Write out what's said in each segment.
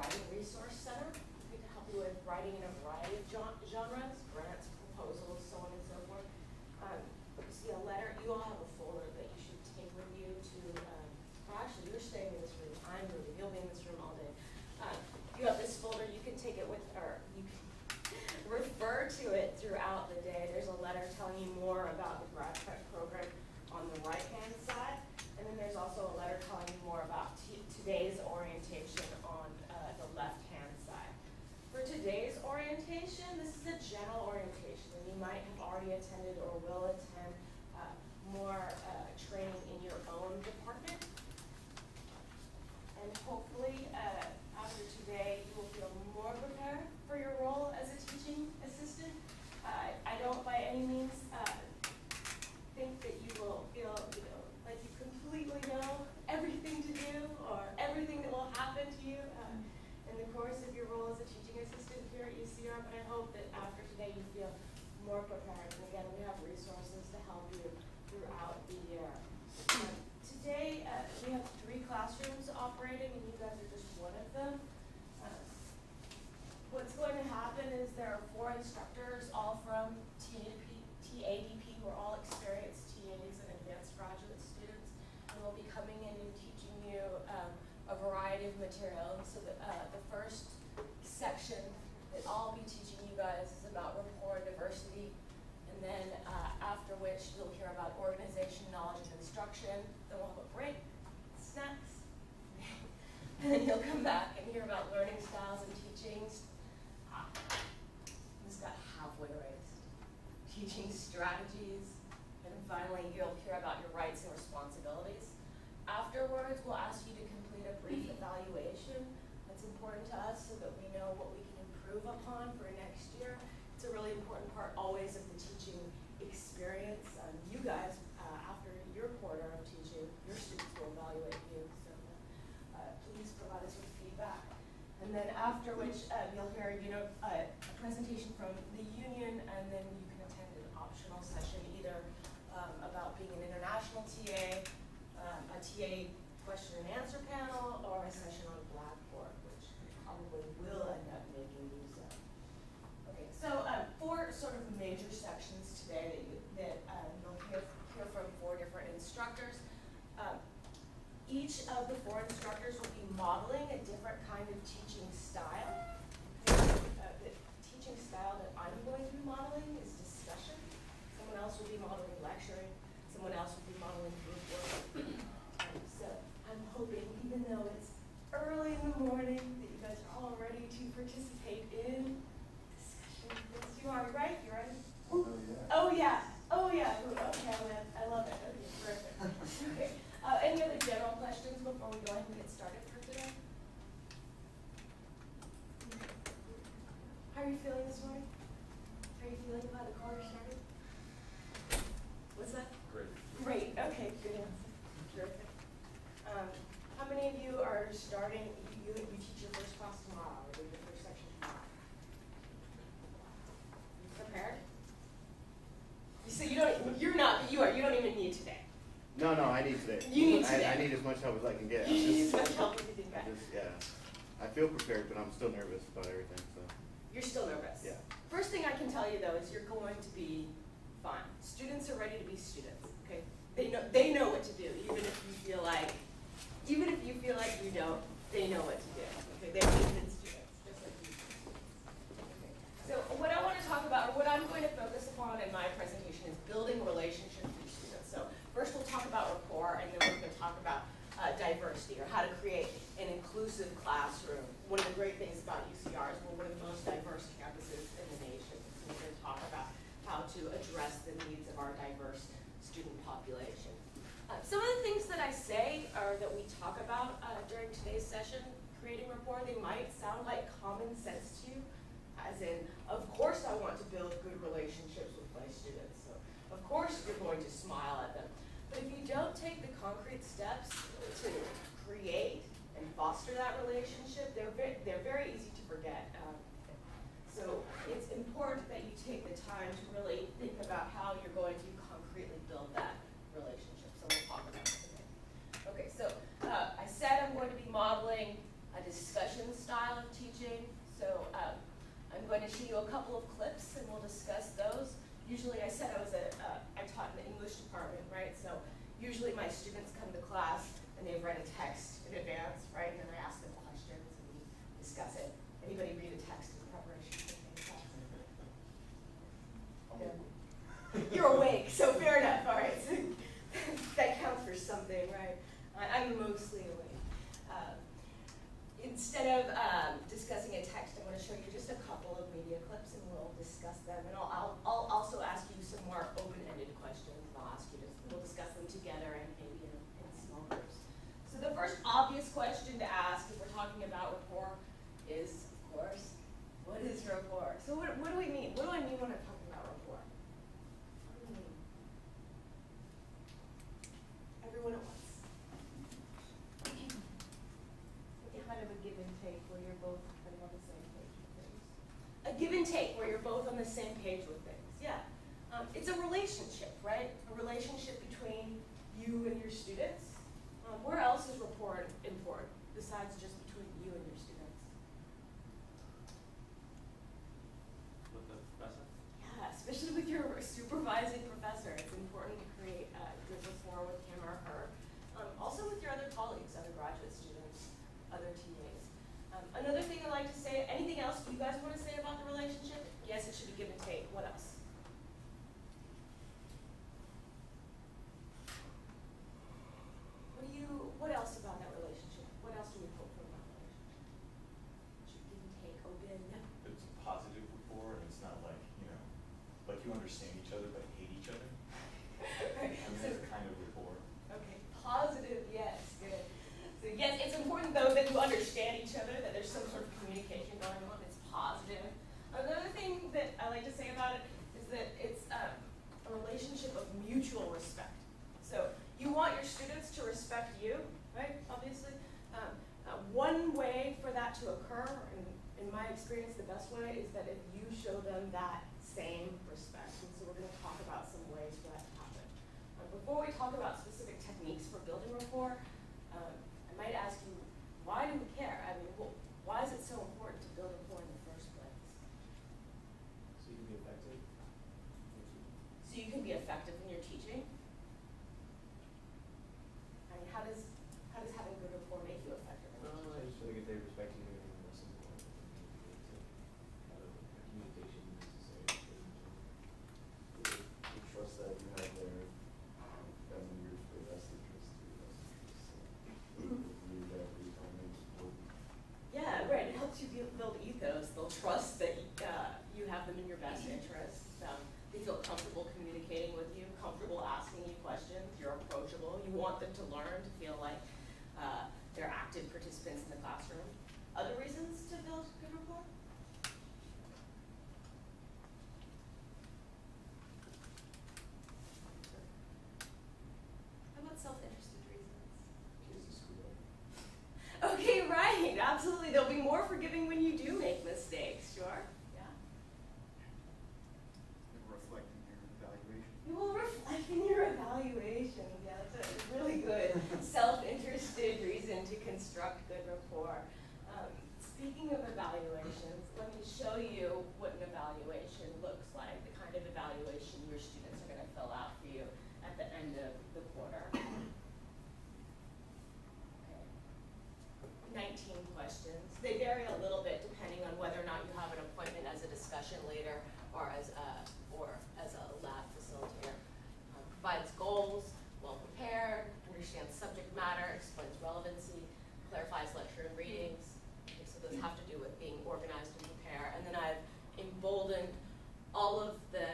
Writing Resource Center. We can help you with writing in a variety of genres, grants, proposals, so on and so forth. You see a letter, you all have a folder that you should take with you to, well, actually, you're staying in this room, I'm moving, you'll be in this room all day. You have this folder, you can take it with, or you can refer to it throughout the day. There's a letter telling you more about the grad prep program on the right-hand side, and then there's also a letter telling you more about today's orientation on the left-hand side. For today's orientation, this is a general orientation, and you might have already attended or will attend more training in your own department. And hopefully, after today, you will feel more prepared for your role as a teaching assistant. I don't by any means think that you will feel, like you completely know everything to do or everything that will happen to you in the course of your role as a teaching assistant here at UCR, but I hope that after today you feel more prepared. And again, we have resources to help you throughout the year. Today, we have 3 classrooms operating, and you guys are just one of them. What's going to happen is there are 4 instructors, all from TADP, who are all experienced TAs and advanced graduate students, and will be coming in and teaching you a variety of materials. So the first section that I'll be teaching you guys is about rapport and diversity, and then after which you'll hear about organization, knowledge, and instruction. Then we'll have a break, snacks, and then you'll come back and hear about learning styles and teachings. This got halfway raised. Teaching strategies, and finally you'll hear about your rights and responsibilities. Afterwards, we'll ask you to complete a brief evaluation. That's important to us so that we know what we can improve upon for next year. It's a really important part always of the teaching experience. You guys, after your quarter of teaching, your students will evaluate you. So please provide us with feedback. And then after which you'll hear a presentation from the union, and then you can attend an optional session either about being an international TA, a TA question and answer panel, or a session on Blackboard, which probably will end up making use of. Okay, so 4 sort of major sections today that you'll hear from 4 different instructors. Each of the 4 instructors will be modeling a different kind of teaching style. The teaching style that I'm going to be modeling is discussion. Someone else will be modeling lecturing. Someone else will be modeling group work. So I'm hoping, even though it's early in the morning, that you guys are all ready to participate in discussion. Yes, you are, right? You ready? Oh yeah. Oh yeah. Okay, I love it. Okay, perfect. Okay. Any other general questions before we go ahead and get started for today? How are you feeling this morning? How are you feeling about the quarter started? What's that? Great. Great. Okay, good answer. Terrific. How many of you are starting, you teach your first class tomorrow, or your first section tomorrow? You prepared? So you don't even need today. No, I need today. You need today. I need as much help as I can get. You need as much help as you can get. I feel prepared, but I'm still nervous about everything. So. You're still nervous? Yeah. First thing I can tell you though is you're going to be fine. Students are ready to be students. Okay? They know what to do, even if you feel like you don't. They know what to do. Okay? They're even students, just like you. Okay. So what I want to talk about, or what I'm going to focus upon in my presentation, is building relationships with students. So first we'll talk about rapport, and then we're going to talk about diversity, or how to create an inclusive classroom. One of the great things about UCR is we're one of the most diverse campuses in the nation. So we're going to talk about how to address the needs of our diverse student population. Some of the things that I say or that we talk about during today's session, creating rapport, they might sound like common sense to you, as in, of course I want to build good relationships with my students. So of course you're going to smile at them. But if you don't take the concrete steps to create and foster that relationship, they're very easy to forget. So it's important that you take the time to really think about how you're going to concretely build that relationship. So we'll talk about it today. Okay, so I said I'm going to be modeling a discussion style teaching. So I'm going to show you a couple of clips and we'll discuss those. Usually I said I taught in the English department, right? So usually my students come to class and they've read a text in advance, right? And then I ask them questions and we discuss it. Anybody read a text in preparation for the class? Yeah. You're awake, so fair enough, all right. So that counts for something, right? I'm mostly awake. Instead of discussing a text, I'm going to show you just a couple of media clips and we'll discuss them. And I'll also ask you some more open-ended questions. We'll discuss them together and maybe in small groups. So the first obvious question to ask if we're talking about rapport is, of course, what is rapport? So what do we mean? What do I mean when I'm talking about rapport? What do we mean? Everyone at once. Kind of a give and take where you're both kind of on the same page with things. A give and take where you're both on the same page with things, yeah. It's a relationship, right? A relationship between you and your students. Where else is rapport important besides just between you and your students? With the professor? Yeah, especially with your supervising professor. It's important to create good rapport with him or her. Also with your other colleagues, other graduate students, other TAs. Another thing I like to say, anything else you guys want to say about the relationship? Yes, it should be give and take. What else? What else about that relationship? What else do we hope for about that relationship? Should give and take, open. It's a positive rapport, and it's not like, like you understand each other but hate each other. Right. I mean, that's a kind of rapport. Okay, positive, yes, good. So yes, it's important though that you understand each other, that there's some sort of communication going on. It's positive. Another thing that I like to say about it is that it's a relationship of mutual respect. So you want your students to respect you, right? Obviously. One way for that to occur, and in my experience, the best way is that if you show them that same respect. And so we're going to talk about some ways for that to happen. Before we talk about specific techniques for building rapport, I might ask you, why do we care? I mean, why is it so important to build rapport in the first place? So you can be effective. So you can be effective in your teaching. I mean, how does having good rapport make you effective in your teaching? I just feel like if they respect you, they're going to listen more. Communication is necessary. They trust that you have their best interest for your best interest. Yeah, right. It helps you build ethos. They'll trust that you have them in your best interest. They feel comfortable communicating with you, comfortable asking you questions. You're approachable. You want them to learn, to feel like they're active participants in the classroom. Other reasons to build good rapport? How about self-interested reasons? Okay, right, absolutely. They'll be more forgiving when you do make mistakes, sure. Yeah. It will reflect in your evaluation. You will reflect in your evaluations. Yeah, that's a really good self-interested reason to construct good rapport. Speaking of evaluations, let me show you what an evaluation looks like, the kind of evaluation your students are going to fill out for you at the end of the quarter. 19 questions. They vary a little bit depending on whether or not you have an appointment as a discussion leader or as a lab facilitator. Provides goals, well prepared, understands subject matter, explains relevancy, clarifies lecture and readings. Okay, so those have to do with being organized and prepared. And then I've emboldened all of the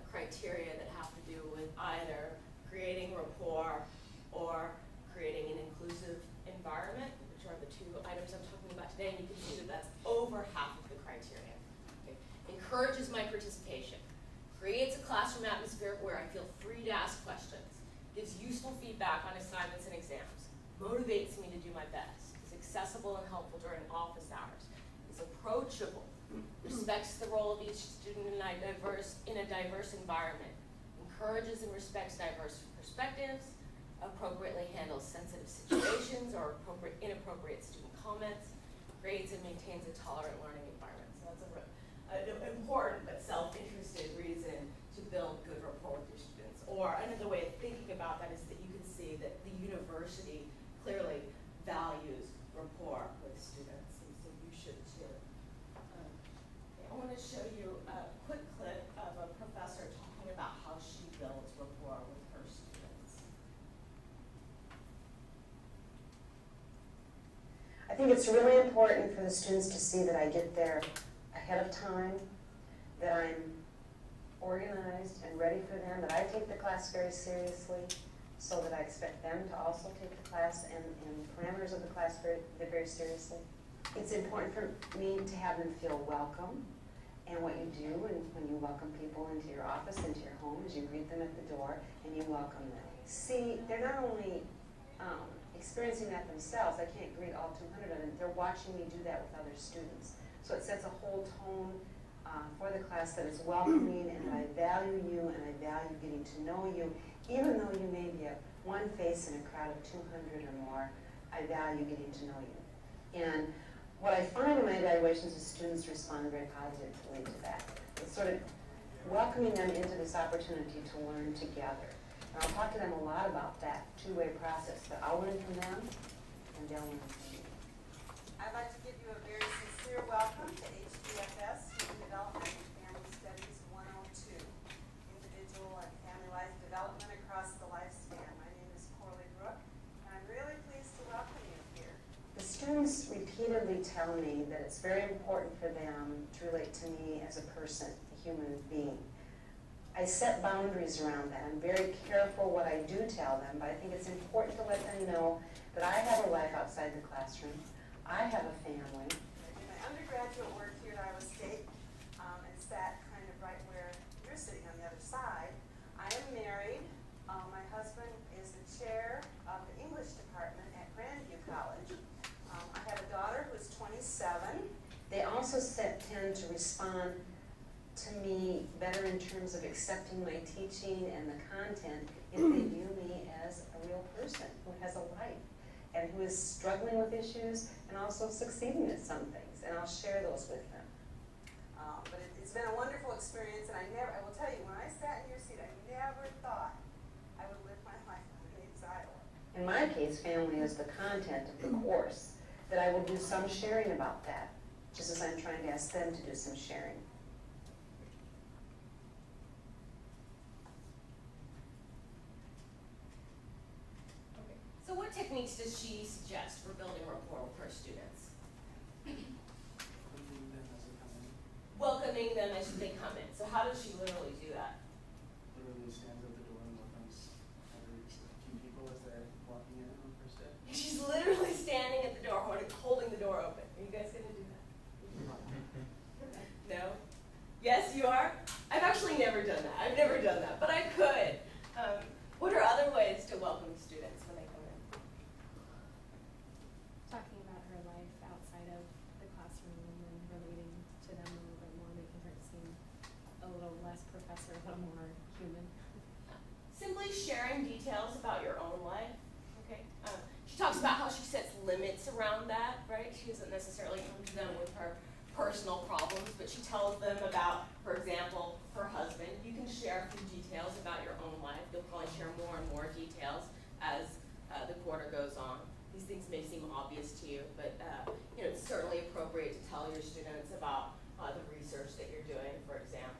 criteria that have to do with either creating rapport or creating an inclusive environment, which are the two items I'm talking about today, and you can see that that's over half of the criteria. Okay. Encourages my participation, creates a classroom atmosphere where I feel free to ask questions, gives useful feedback on assignments and exams, motivates me to do my best, is accessible and helpful during office hours, is approachable, respects the role of each student in a diverse environment, encourages and respects diverse perspectives, appropriately handles sensitive situations or inappropriate student comments, creates and maintains a tolerant learning environment. So that's an important but self-interested reason to build good rapport with your students. Or another way of thinking about that is that you can see that the university clearly values rapport with students, and so you should too. I want to show you a quick clip of a professor talking about how she builds rapport with her students. I think it's really important for the students to see that I get there ahead of time, that I'm organized and ready for them, that I take the class very seriously, so that I expect them to also take the class and the parameters of the class very seriously. It's important for me to have them feel welcome, and what you do when you welcome people into your office, into your home, is you greet them at the door and you welcome them. See, they're not only experiencing that themselves, I can't greet all 200 of them, they're watching me do that with other students. So it sets a whole tone for the class that is welcoming, and that I value you and I value getting to know you. Even though you may be one face in a crowd of 200 or more, I value getting to know you. And what I find in my evaluations is students respond very positively to that. It's sort of welcoming them into this opportunity to learn together. And I'll talk to them a lot about that two-way process, that I'll learn from them and they'll learn from me. I'd like to give you a very sincere welcome to HDFS, Human Development and Family Studies 102, Individual and Family Life Development Across the Lifespan. My name is Corley Brooke, and I'm really pleased to welcome you here. The students repeatedly tell me that it's very important for them to relate to me as a person, a human being. I set boundaries around that. I'm very careful what I do tell them, but I think it's important to let them know that I have a life outside the classroom. I have a family. I did my undergraduate work here at Iowa State and sat kind of right where you're sitting on the other side. I am married. My husband is the chair of the English department at Grandview College. I have a daughter who is 27. They also tend to respond to me better in terms of accepting my teaching and the content if they view me as a real person who has a life and who is struggling with issues and also succeeding at some things, and I'll share those with them. But it's been a wonderful experience, and I will tell you, when I sat in your seat, I never thought I would live my life underneath Iowa. In my case, family is the content of the course, that I will do some sharing about that, just as I'm trying to ask them to do some sharing. So what techniques does she suggest for building rapport with her students? Welcoming them as they come in. So how does she literally do that? Literally stands at the door and welcomes every few people as they're walking in on the first day. She's literally standing at the door, holding the door open. Are you guys going to do that? No? Yes, you are? I've actually never done that. I've never done that, but I could. What are other ways to welcome students when they come in? Talking about her life outside of the classroom and then relating to them a little bit more, making her seem a little less professor, a little more human. Simply sharing details about your own life. Okay. She talks about how she sets limits around that, right? She doesn't necessarily come to them with her personal problems, but she tells them about, for example, her husband. You can share a few details about your own life. You'll probably share more and more details as the quarter goes on. These things may seem obvious to you, but it's certainly appropriate to tell your students about the research that you're doing, for example.